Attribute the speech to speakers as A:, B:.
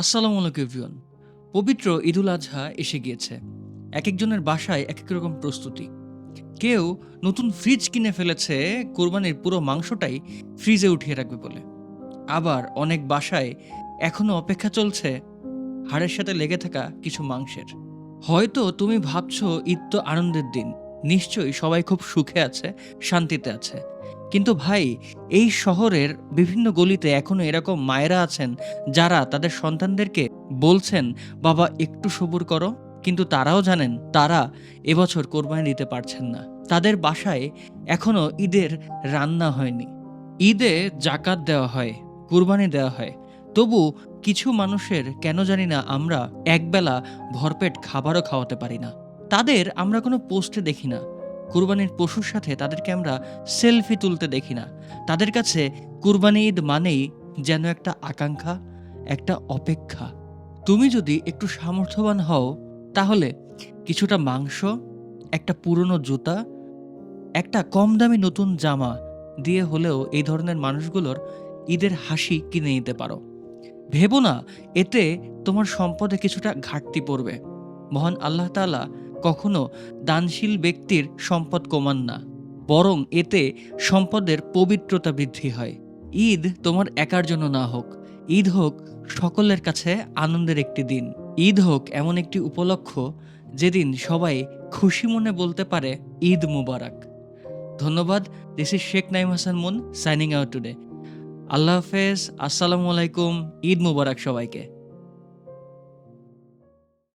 A: আসসালামু আলাইকুম এভরিওয়ান। পবিত্র ঈদুল আজহা এসে গিয়েছে। একেকজনের বাসায় একেক রকম প্রস্তুতি। কেউ নতুন ফ্রিজ কিনে ফেলেছে কোরবানির পুরো মাংসটাই ফ্রিজে উঠিয়ে রাখবে বলে। আবার অনেক বাসায় এখনো অপেক্ষা চলছে হাড়ের সাথে লেগে থাকা কিছু মাংসের। হয়তো তুমি ভাবছো ঈদ তো আনন্দের দিন, নিশ্চয়ই সবাই খুব সুখে আছে, শান্তিতে আছে। কিন্তু ভাই, এই শহরের বিভিন্ন গলিতে এখনো এরকম মায়েরা আছেন যারা তাদের সন্তানদেরকে বলছেন, বাবা একটু সবুর করো। কিন্তু তারাও জানেন তারা এবছর কোরবানি দিতে পারছেন না। তাদের বাসায় এখনো ঈদের রান্না হয়নি। ঈদে জাকাত দেওয়া হয়, কুরবানি দেওয়া হয়, তবু কিছু মানুষের কেন জানি না আমরা একবেলা ভরপেট খাবারও খাওয়াতে পারি না। তাদের আমরা কোনো পোস্টে দেখি না, কুরবানির পশুর সাথে তাদেরকে আমরা সেলফি তুলতে দেখি না। তাদের কাছে কুরবানি ঈদ মানেই যেন একটা আকাঙ্ক্ষা, একটা অপেক্ষা। তুমি যদি একটু সামর্থ্যবান হও, তাহলে কিছুটা মাংস, একটা পুরনো জুতা, একটা কম দামি নতুন জামা দিয়ে হলেও এই ধরনের মানুষগুলোর ঈদের হাসি কিনে নিতে পারো। ভেবো না এতে তোমার সম্পদে কিছুটা ঘাটতি পড়বে। মহান আল্লাহ তাআলা কখনো দানশীল ব্যক্তির সম্পদ কমান না, বরং এতে সম্পদের পবিত্রতা বৃদ্ধি হয়। ঈদ তোমার একার জন্য না হোক, ঈদ হোক সকলের কাছে আনন্দের একটি দিন। ঈদ হোক এমন একটি উপলক্ষ যেদিন সবাই খুশি মনে বলতে পারে ঈদ মুবারক। ধন্যবাদ। This is Sheikh Naim Hasan Mun signing out today. আল্লাহ হাফেজ। আসসালামু আলাইকুম। ঈদ মুবারক সবাইকে।